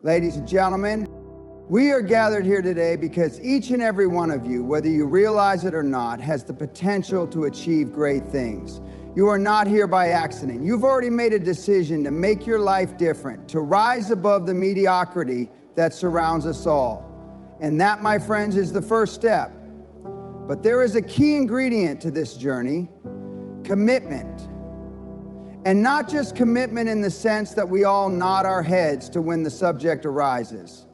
Ladies and gentlemen, we are gathered here today because each and every one of you, whether you realize it or not, has the potential to achieve great things. You are not here by accident. You've already made a decision to make your life different, to rise above the mediocrity that surrounds us all. And that, my friends, is the first step. But there is a key ingredient to this journey: commitment. And not just commitment in the sense that we all nod our heads to when the subject arises.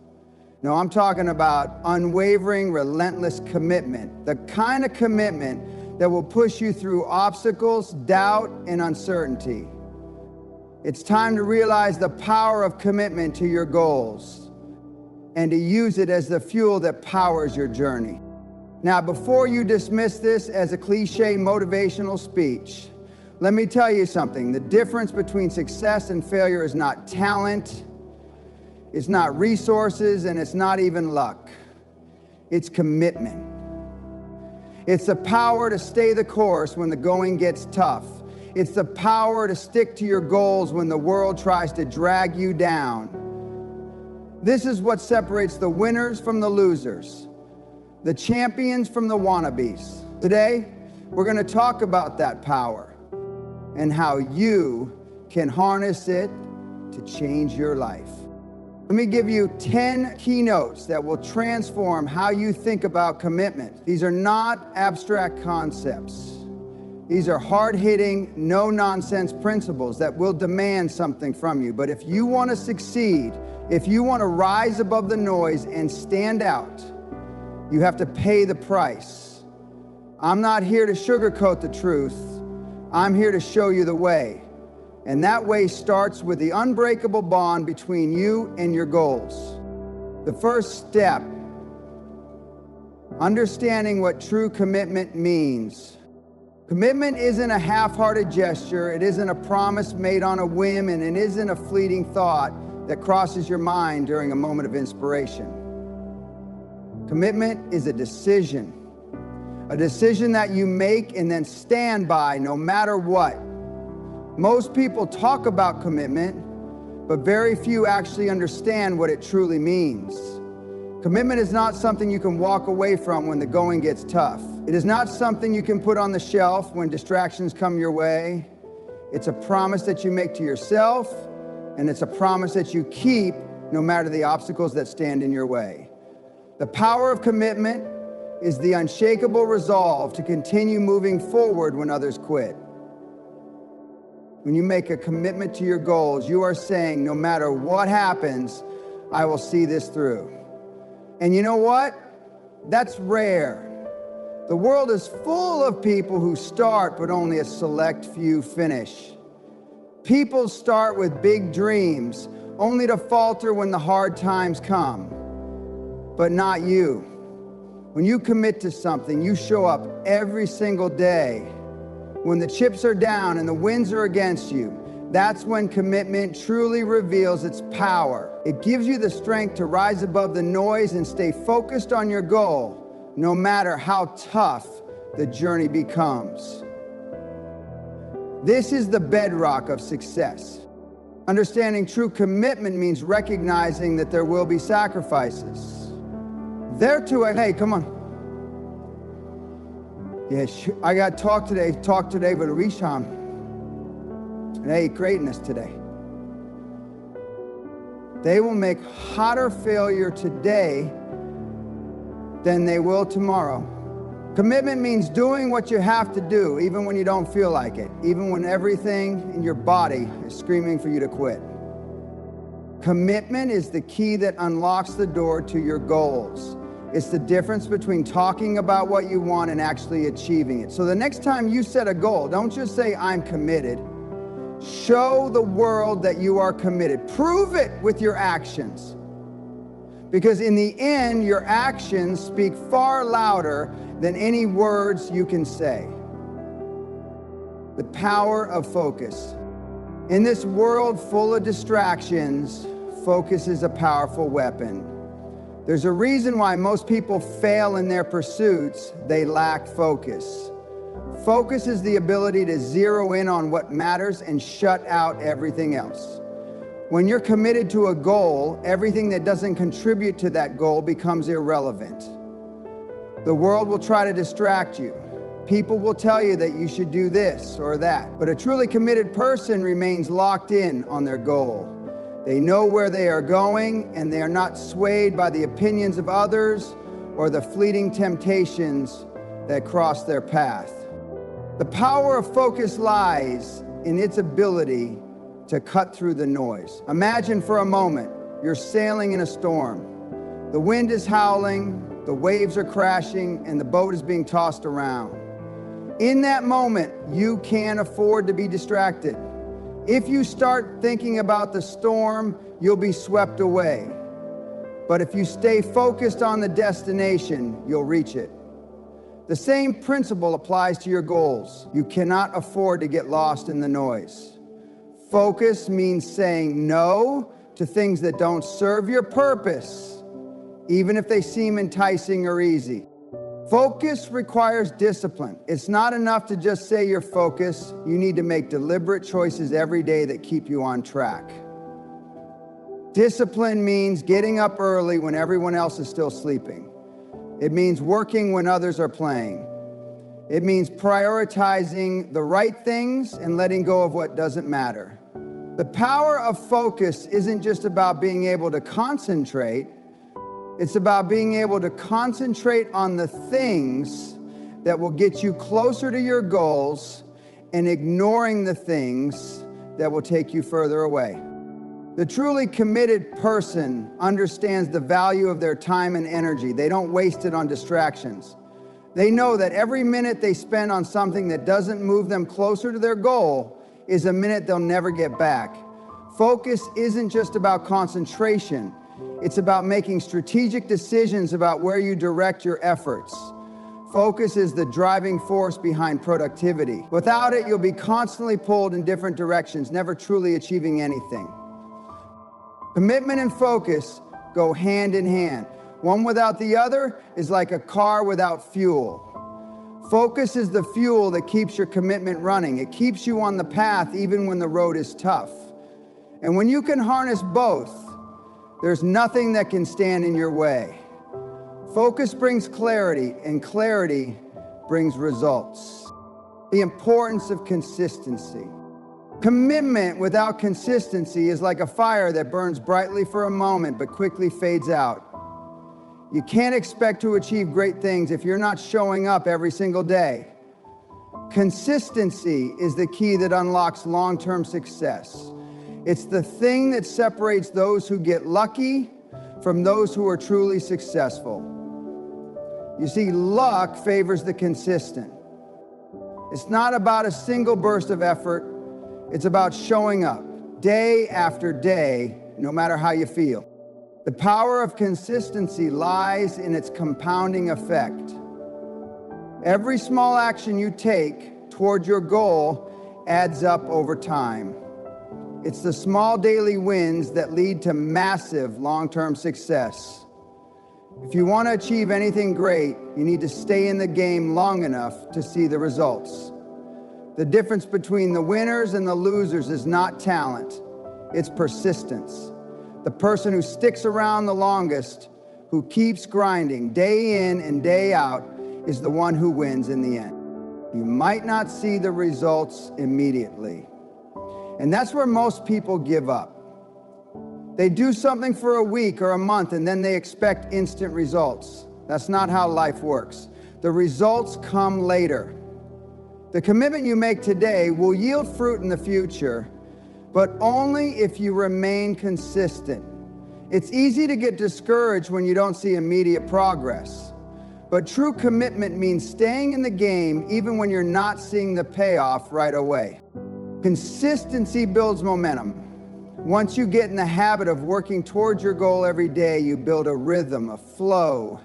No, I'm talking about unwavering, relentless commitment. The kind of commitment that will push you through obstacles, doubt, and uncertainty. It's time to realize the power of commitment to your goals and to use it as the fuel that powers your journey. Now, before you dismiss this as a cliche motivational speech, let me tell you something. The difference between success and failure is not talent, it's not resources, and it's not even luck. It's commitment. It's the power to stay the course when the going gets tough. It's the power to stick to your goals when the world tries to drag you down. This is what separates the winners from the losers, the champions from the wannabes. Today, we're going to talk about that power and how you can harness it to change your life. Let me give you 10 keynotes that will transform how you think about commitment. These are not abstract concepts. These are hard-hitting, no-nonsense principles that will demand something from you. But if you want to succeed, if you want to rise above the noise and stand out, you have to pay the price. I'm not here to sugarcoat the truth. I'm here to show you the way. And that way starts with the unbreakable bond between you and your goals. The first step, understanding what true commitment means. Commitment isn't a half-hearted gesture. It isn't a promise made on a whim, and it isn't a fleeting thought that crosses your mind during a moment of inspiration. Commitment is a decision that you make and then stand by no matter what. Most people talk about commitment, but very few actually understand what it truly means. Commitment is not something you can walk away from when the going gets tough. It is not something you can put on the shelf when distractions come your way. It's a promise that you make to yourself, and it's a promise that you keep no matter the obstacles that stand in your way. The power of commitment is the unshakable resolve to continue moving forward when others quit. When you make a commitment to your goals, you are saying, no matter what happens, I will see this through. And you know what? That's rare. The world is full of people who start, but only a select few finish. People start with big dreams, only to falter when the hard times come. But not you. When you commit to something, you show up every single day. When the chips are down and the winds are against you, that's when commitment truly reveals its power. It gives you the strength to rise above the noise and stay focused on your goal, no matter how tough the journey becomes. This is the bedrock of success. Understanding true commitment means recognizing that there will be sacrifices. Hey, come on. Yes, I got talk today with Risham. And they ate greatness today. They will make hotter failure today than they will tomorrow. Commitment means doing what you have to do, even when you don't feel like it, even when everything in your body is screaming for you to quit. Commitment is the key that unlocks the door to your goals. It's the difference between talking about what you want and actually achieving it. So the next time you set a goal, don't just say, I'm committed. Show the world that you are committed. Prove it with your actions. Because in the end, your actions speak far louder than any words you can say. The power of focus. In this world full of distractions, focus is a powerful weapon. There's a reason why most people fail in their pursuits. They lack focus. Focus is the ability to zero in on what matters and shut out everything else. When you're committed to a goal, everything that doesn't contribute to that goal becomes irrelevant. The world will try to distract you. People will tell you that you should do this or that, but a truly committed person remains locked in on their goal. They know where they are going, and they are not swayed by the opinions of others or the fleeting temptations that cross their path. The power of focus lies in its ability to cut through the noise. Imagine for a moment you're sailing in a storm. The wind is howling, the waves are crashing, and the boat is being tossed around. In that moment, you can't afford to be distracted. If you start thinking about the storm, you'll be swept away. But if you stay focused on the destination, you'll reach it. The same principle applies to your goals. You cannot afford to get lost in the noise. Focus means saying no to things that don't serve your purpose, even if they seem enticing or easy. Focus requires discipline. It's not enough to just say you're focused. You need to make deliberate choices every day that keep you on track. Discipline means getting up early when everyone else is still sleeping. It means working when others are playing. It means prioritizing the right things and letting go of what doesn't matter. The power of focus isn't just about being able to concentrate. It's about being able to concentrate on the things that will get you closer to your goals and ignoring the things that will take you further away. The truly committed person understands the value of their time and energy. They don't waste it on distractions. They know that every minute they spend on something that doesn't move them closer to their goal is a minute they'll never get back. Focus isn't just about concentration. It's about making strategic decisions about where you direct your efforts. Focus is the driving force behind productivity. Without it, you'll be constantly pulled in different directions, never truly achieving anything. Commitment and focus go hand in hand. One without the other is like a car without fuel. Focus is the fuel that keeps your commitment running. It keeps you on the path even when the road is tough. And when you can harness both, there's nothing that can stand in your way. Focus brings clarity, and clarity brings results. The importance of consistency. Commitment without consistency is like a fire that burns brightly for a moment but quickly fades out. You can't expect to achieve great things if you're not showing up every single day. Consistency is the key that unlocks long-term success. It's the thing that separates those who get lucky from those who are truly successful. You see, luck favors the consistent. It's not about a single burst of effort. It's about showing up day after day, no matter how you feel. The power of consistency lies in its compounding effect. Every small action you take toward your goal adds up over time. It's the small daily wins that lead to massive long-term success. If you want to achieve anything great, you need to stay in the game long enough to see the results. The difference between the winners and the losers is not talent, it's persistence. The person who sticks around the longest, who keeps grinding day in and day out, is the one who wins in the end. You might not see the results immediately. And that's where most people give up. They do something for a week or a month and then they expect instant results. That's not how life works. The results come later. The commitment you make today will yield fruit in the future, but only if you remain consistent. It's easy to get discouraged when you don't see immediate progress. But true commitment means staying in the game even when you're not seeing the payoff right away. Consistency builds momentum. Once you get in the habit of working towards your goal every day, you build a rhythm, a flow.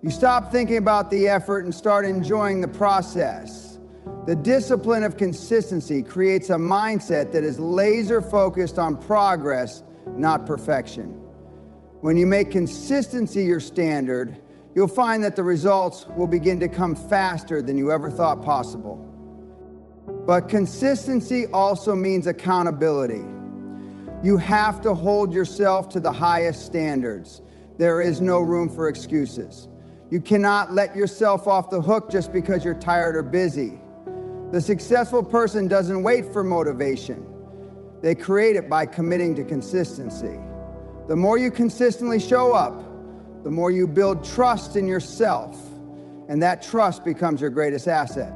You stop thinking about the effort and start enjoying the process. The discipline of consistency creates a mindset that is laser focused on progress, not perfection. When you make consistency your standard, you'll find that the results will begin to come faster than you ever thought possible. But consistency also means accountability. You have to hold yourself to the highest standards. There is no room for excuses. You cannot let yourself off the hook just because you're tired or busy. The successful person doesn't wait for motivation. They create it by committing to consistency. The more you consistently show up, the more you build trust in yourself, and that trust becomes your greatest asset.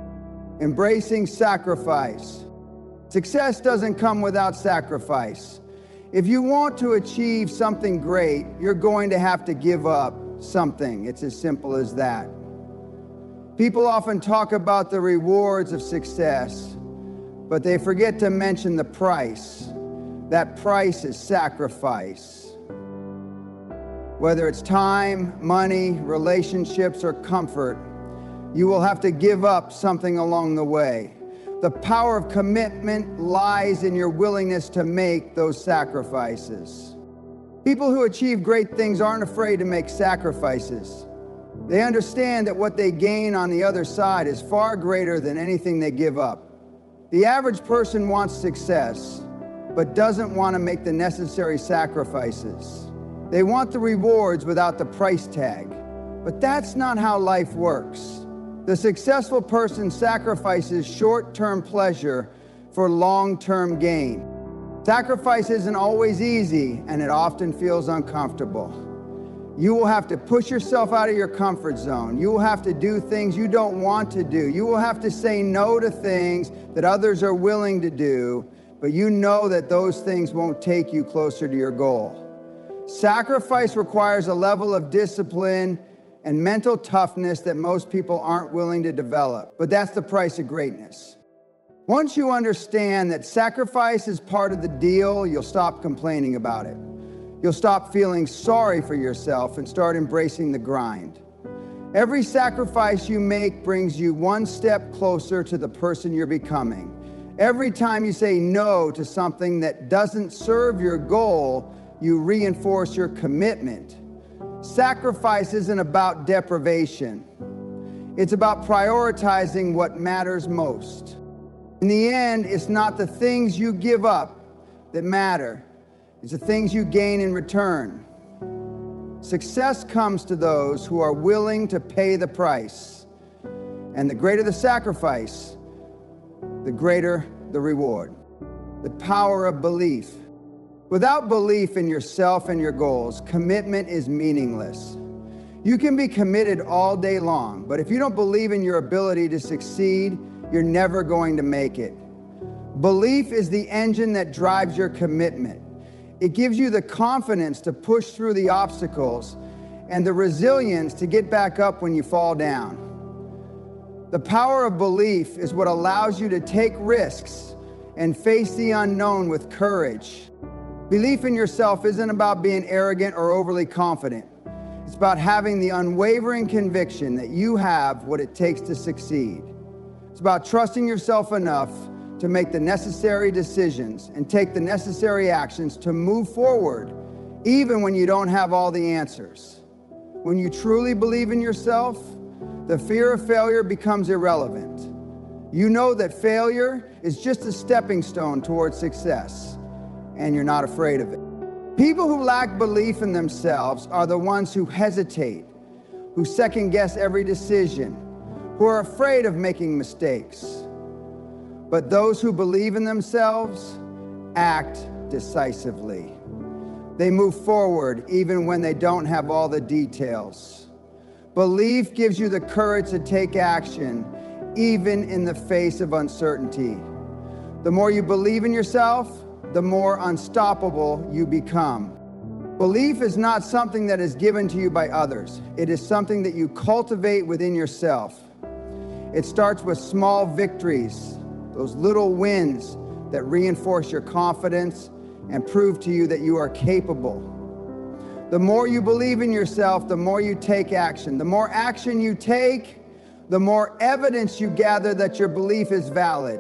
Embracing sacrifice. Success doesn't come without sacrifice. If you want to achieve something great, you're going to have to give up something. It's as simple as that. People often talk about the rewards of success, but they forget to mention the price. That price is sacrifice. Whether it's time, money, relationships, or comfort, you will have to give up something along the way. The power of commitment lies in your willingness to make those sacrifices. People who achieve great things aren't afraid to make sacrifices. They understand that what they gain on the other side is far greater than anything they give up. The average person wants success, but doesn't want to make the necessary sacrifices. They want the rewards without the price tag. But that's not how life works. The successful person sacrifices short-term pleasure for long-term gain. Sacrifice isn't always easy, and it often feels uncomfortable. You will have to push yourself out of your comfort zone. You will have to do things you don't want to do. You will have to say no to things that others are willing to do, but you know that those things won't take you closer to your goal. Sacrifice requires a level of discipline and mental toughness that most people aren't willing to develop. But that's the price of greatness. Once you understand that sacrifice is part of the deal, you'll stop complaining about it. You'll stop feeling sorry for yourself and start embracing the grind. Every sacrifice you make brings you one step closer to the person you're becoming. Every time you say no to something that doesn't serve your goal, you reinforce your commitment. Sacrifice isn't about deprivation. It's about prioritizing what matters most. In the end, it's not the things you give up that matter. It's the things you gain in return. Success comes to those who are willing to pay the price. And the greater the sacrifice, the greater the reward. The power of belief. Without belief in yourself and your goals, commitment is meaningless. You can be committed all day long, but if you don't believe in your ability to succeed, you're never going to make it. Belief is the engine that drives your commitment. It gives you the confidence to push through the obstacles and the resilience to get back up when you fall down. The power of belief is what allows you to take risks and face the unknown with courage. Belief in yourself isn't about being arrogant or overly confident. It's about having the unwavering conviction that you have what it takes to succeed. It's about trusting yourself enough to make the necessary decisions and take the necessary actions to move forward, even when you don't have all the answers. When you truly believe in yourself, the fear of failure becomes irrelevant. You know that failure is just a stepping stone towards success, and you're not afraid of it. People who lack belief in themselves are the ones who hesitate, who second-guess every decision, who are afraid of making mistakes. But those who believe in themselves act decisively. They move forward even when they don't have all the details. Belief gives you the courage to take action, even in the face of uncertainty. The more you believe in yourself, the more unstoppable you become. Belief is not something that is given to you by others. It is something that you cultivate within yourself. It starts with small victories, those little wins that reinforce your confidence and prove to you that you are capable. The more you believe in yourself, the more you take action. The more action you take, the more evidence you gather that your belief is valid.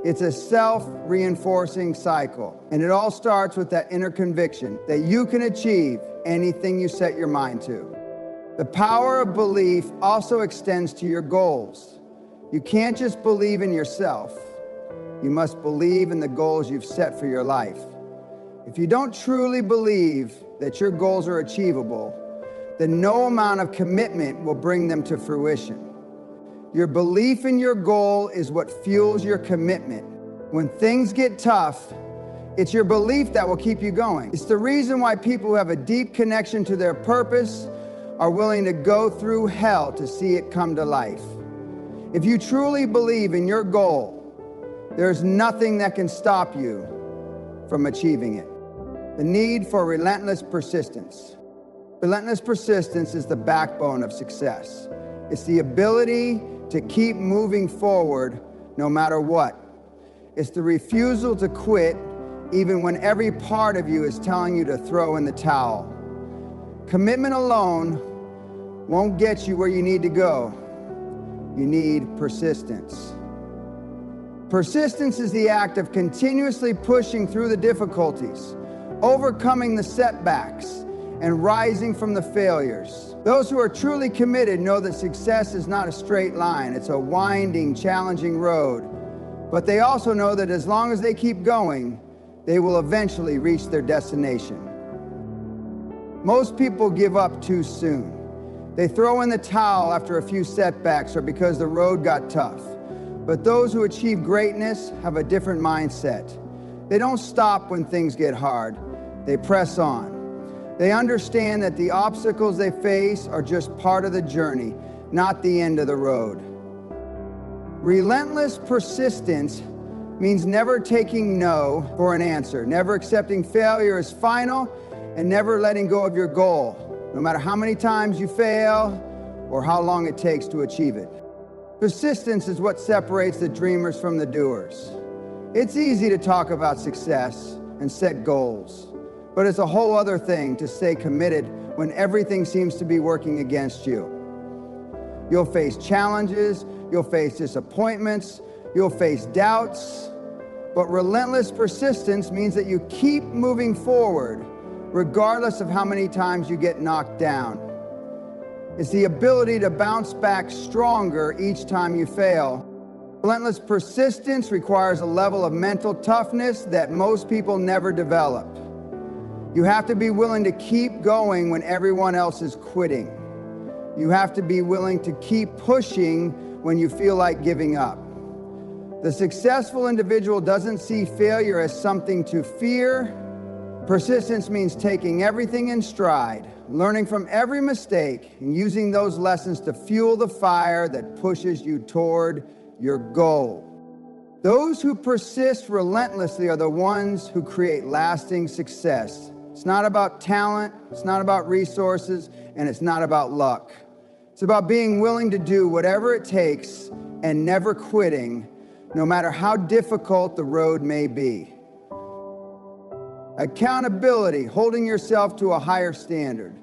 It's a self-reinforcing cycle, and it all starts with that inner conviction that you can achieve anything you set your mind to. The power of belief also extends to your goals. You can't just believe in yourself. You must believe in the goals you've set for your life. If you don't truly believe that your goals are achievable, then no amount of commitment will bring them to fruition. Your belief in your goal is what fuels your commitment. When things get tough, it's your belief that will keep you going. It's the reason why people who have a deep connection to their purpose are willing to go through hell to see it come to life. If you truly believe in your goal, there's nothing that can stop you from achieving it. The need for relentless persistence. Relentless persistence is the backbone of success. It's the ability to keep moving forward no matter what. It's the refusal to quit even when every part of you is telling you to throw in the towel. Commitment alone won't get you where you need to go. You need persistence. Persistence is the act of continuously pushing through the difficulties, overcoming the setbacks, and rising from the failures. Those who are truly committed know that success is not a straight line. It's a winding, challenging road. But they also know that as long as they keep going, they will eventually reach their destination. Most people give up too soon. They throw in the towel after a few setbacks or because the road got tough. But those who achieve greatness have a different mindset. They don't stop when things get hard. They press on. They understand that the obstacles they face are just part of the journey, not the end of the road. Relentless persistence means never taking no for an answer, never accepting failure as final, and never letting go of your goal, no matter how many times you fail or how long it takes to achieve it. Persistence is what separates the dreamers from the doers. It's easy to talk about success and set goals, but it's a whole other thing to stay committed when everything seems to be working against you. You'll face challenges, you'll face disappointments, you'll face doubts, but relentless persistence means that you keep moving forward regardless of how many times you get knocked down. It's the ability to bounce back stronger each time you fail. Relentless persistence requires a level of mental toughness that most people never develop. You have to be willing to keep going when everyone else is quitting. You have to be willing to keep pushing when you feel like giving up. The successful individual doesn't see failure as something to fear. Persistence means taking everything in stride, learning from every mistake, and using those lessons to fuel the fire that pushes you toward your goal. Those who persist relentlessly are the ones who create lasting success. It's not about talent, it's not about resources, and it's not about luck. It's about being willing to do whatever it takes and never quitting, no matter how difficult the road may be. Accountability, holding yourself to a higher standard.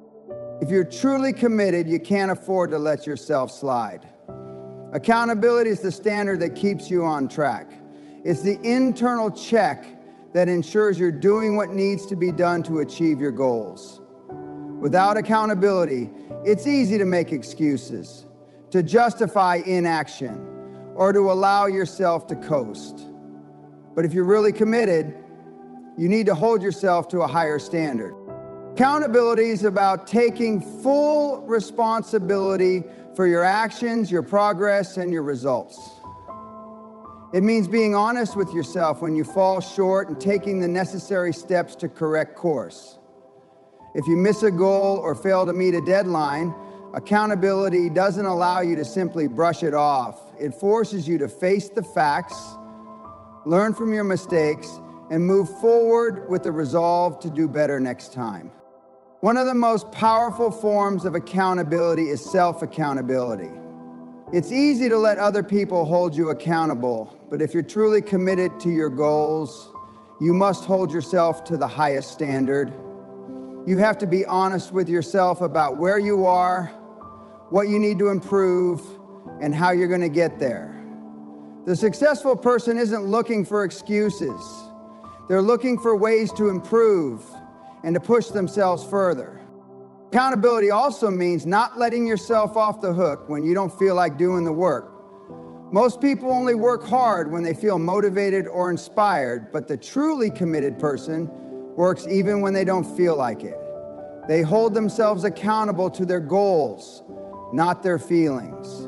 If you're truly committed, you can't afford to let yourself slide. Accountability is the standard that keeps you on track. It's the internal check that ensures you're doing what needs to be done to achieve your goals. Without accountability, it's easy to make excuses, to justify inaction, or to allow yourself to coast. But if you're really committed, you need to hold yourself to a higher standard. Accountability is about taking full responsibility for your actions, your progress, and your results. It means being honest with yourself when you fall short and taking the necessary steps to correct course. If you miss a goal or fail to meet a deadline, accountability doesn't allow you to simply brush it off. It forces you to face the facts, learn from your mistakes, and move forward with the resolve to do better next time. One of the most powerful forms of accountability is self-accountability. It's easy to let other people hold you accountable, but if you're truly committed to your goals, you must hold yourself to the highest standard. You have to be honest with yourself about where you are, what you need to improve, and how you're going to get there. The successful person isn't looking for excuses. They're looking for ways to improve and to push themselves further. Accountability also means not letting yourself off the hook when you don't feel like doing the work. Most people only work hard when they feel motivated or inspired, but the truly committed person works even when they don't feel like it. They hold themselves accountable to their goals, not their feelings.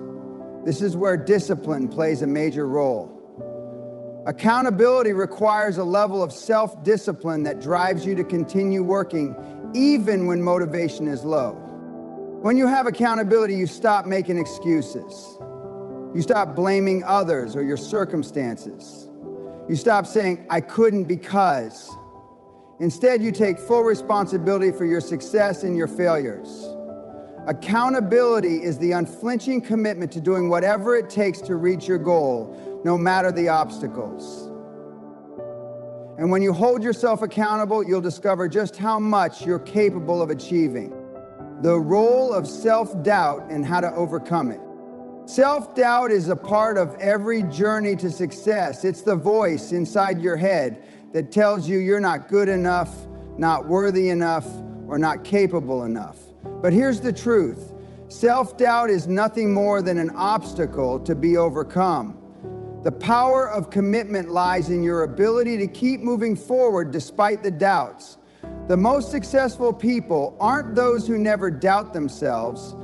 This is where discipline plays a major role. Accountability requires a level of self-discipline that drives you to continue working even when motivation is low. When you have accountability, you stop making excuses. You stop blaming others or your circumstances. You stop saying, "I couldn't because." Instead, you take full responsibility for your success and your failures. Accountability is the unflinching commitment to doing whatever it takes to reach your goal, no matter the obstacles. And when you hold yourself accountable, you'll discover just how much you're capable of achieving. The role of self-doubt and how to overcome it. Self-doubt is a part of every journey to success. It's the voice inside your head that tells you you're not good enough, not worthy enough, or not capable enough. But here's the truth. Self-doubt is nothing more than an obstacle to be overcome. The power of commitment lies in your ability to keep moving forward despite the doubts. The most successful people aren't those who never doubt themselves.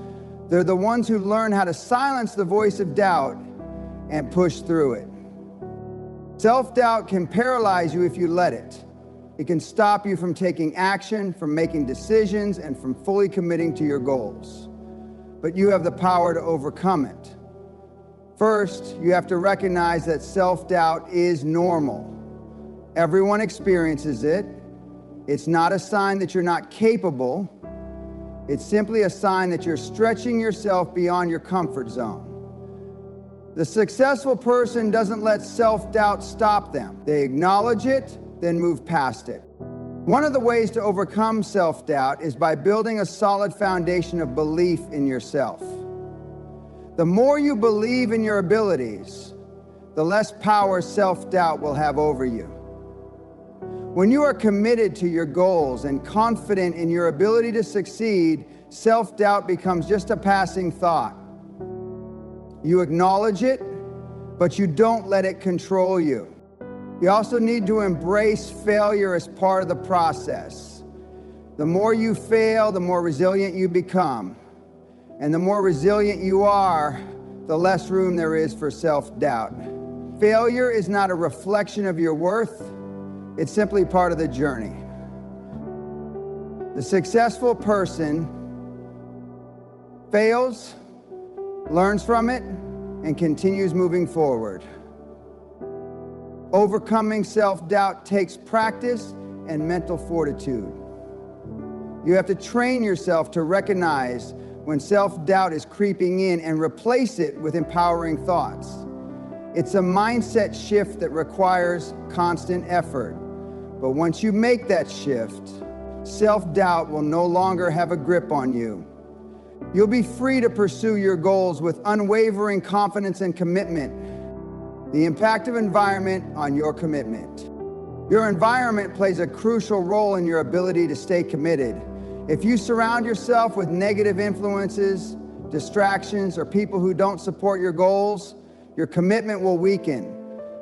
They're the ones who learn how to silence the voice of doubt and push through it. Self-doubt can paralyze you if you let it. It can stop you from taking action, from making decisions, and from fully committing to your goals. But you have the power to overcome it. First, you have to recognize that self-doubt is normal. Everyone experiences it. It's not a sign that you're not capable. It's simply a sign that you're stretching yourself beyond your comfort zone. The successful person doesn't let self-doubt stop them. They acknowledge it, then move past it. One of the ways to overcome self-doubt is by building a solid foundation of belief in yourself. The more you believe in your abilities, the less power self-doubt will have over you. When you are committed to your goals and confident in your ability to succeed, self-doubt becomes just a passing thought. You acknowledge it, but you don't let it control you. You also need to embrace failure as part of the process. The more you fail, the more resilient you become. And the more resilient you are, the less room there is for self-doubt. Failure is not a reflection of your worth. It's simply part of the journey. The successful person fails, learns from it, and continues moving forward. Overcoming self-doubt takes practice and mental fortitude. You have to train yourself to recognize when self-doubt is creeping in and replace it with empowering thoughts. It's a mindset shift that requires constant effort. But once you make that shift, self-doubt will no longer have a grip on you. You'll be free to pursue your goals with unwavering confidence and commitment. The impact of environment on your commitment. Your environment plays a crucial role in your ability to stay committed. If you surround yourself with negative influences, distractions, or people who don't support your goals, your commitment will weaken.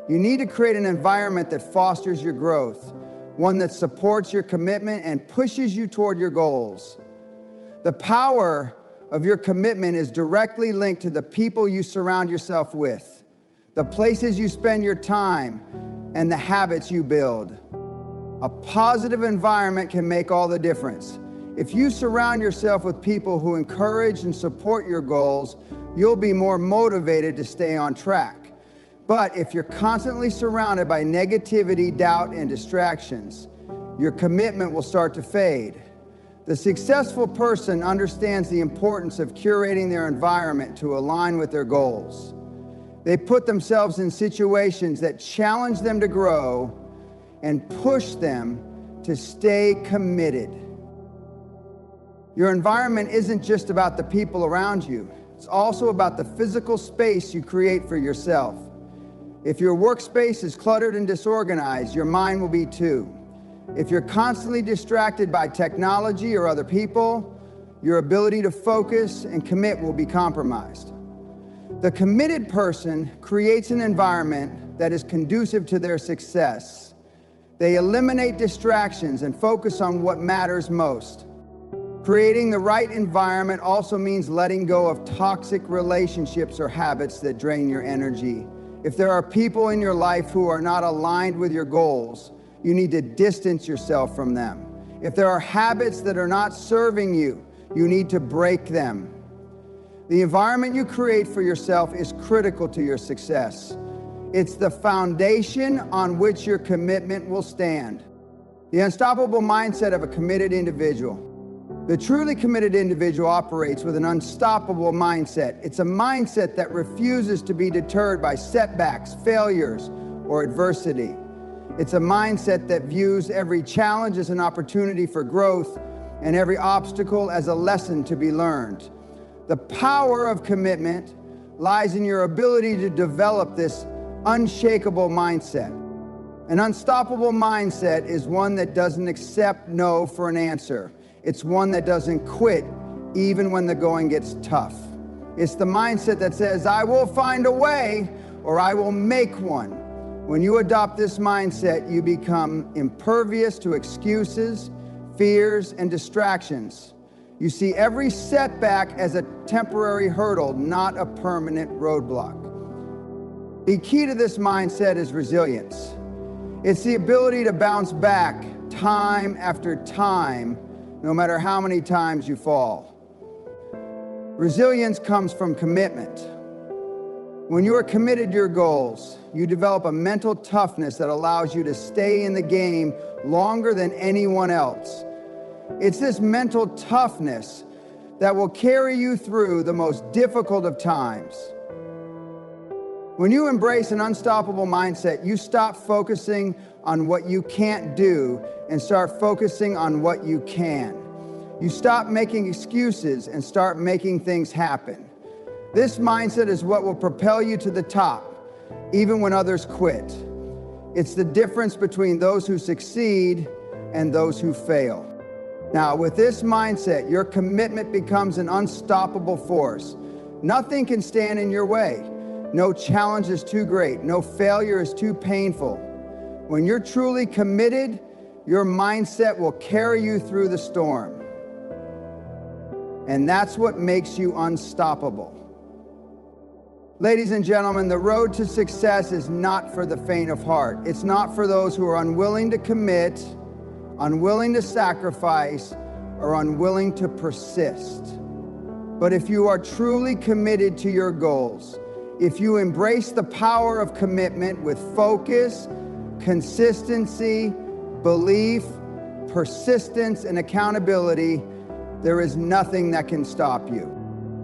You need to create an environment that fosters your growth, one that supports your commitment and pushes you toward your goals. The power of your commitment is directly linked to the people you surround yourself with, the places you spend your time, and the habits you build. A positive environment can make all the difference. If you surround yourself with people who encourage and support your goals, you'll be more motivated to stay on track. But if you're constantly surrounded by negativity, doubt, and distractions, your commitment will start to fade. The successful person understands the importance of curating their environment to align with their goals. They put themselves in situations that challenge them to grow and push them to stay committed. Your environment isn't just about the people around you. It's also about the physical space you create for yourself. If your workspace is cluttered and disorganized, your mind will be too. If you're constantly distracted by technology or other people, your ability to focus and commit will be compromised. The committed person creates an environment that is conducive to their success. They eliminate distractions and focus on what matters most. Creating the right environment also means letting go of toxic relationships or habits that drain your energy. If there are people in your life who are not aligned with your goals, you need to distance yourself from them. If there are habits that are not serving you, you need to break them. The environment you create for yourself is critical to your success. It's the foundation on which your commitment will stand. The unstoppable mindset of a committed individual. The truly committed individual operates with an unstoppable mindset. It's a mindset that refuses to be deterred by setbacks, failures, or adversity. It's a mindset that views every challenge as an opportunity for growth and every obstacle as a lesson to be learned. The power of commitment lies in your ability to develop this unshakable mindset. An unstoppable mindset is one that doesn't accept no for an answer. It's one that doesn't quit even when the going gets tough. It's the mindset that says, I will find a way or I will make one. When you adopt this mindset, you become impervious to excuses, fears, and distractions. You see every setback as a temporary hurdle, not a permanent roadblock. The key to this mindset is resilience. It's the ability to bounce back time after time, no matter how many times you fall. Resilience comes from commitment. When you are committed to your goals, you develop a mental toughness that allows you to stay in the game longer than anyone else. It's this mental toughness that will carry you through the most difficult of times. When you embrace an unstoppable mindset, you stop focusing on what you can't do and start focusing on what you can. You stop making excuses and start making things happen. This mindset is what will propel you to the top, even when others quit. It's the difference between those who succeed and those who fail. Now, with this mindset, your commitment becomes an unstoppable force. Nothing can stand in your way. No challenge is too great. No failure is too painful. When you're truly committed, your mindset will carry you through the storm. And that's what makes you unstoppable. Ladies and gentlemen, the road to success is not for the faint of heart. It's not for those who are unwilling to commit, unwilling to sacrifice, or unwilling to persist. But if you are truly committed to your goals, if you embrace the power of commitment with focus, consistency, belief, persistence, and accountability, there is nothing that can stop you.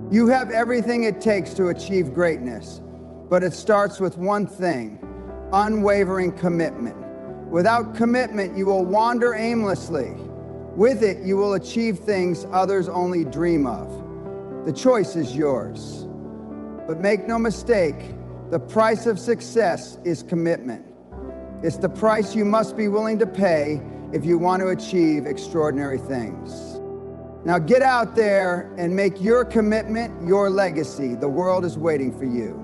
You have everything it takes to achieve greatness, but it starts with one thing: unwavering commitment. Without commitment, you will wander aimlessly. With it, you will achieve things others only dream of. The choice is yours. But make no mistake, the price of success is commitment. It's the price you must be willing to pay if you want to achieve extraordinary things. Now get out there and make your commitment your legacy. The world is waiting for you.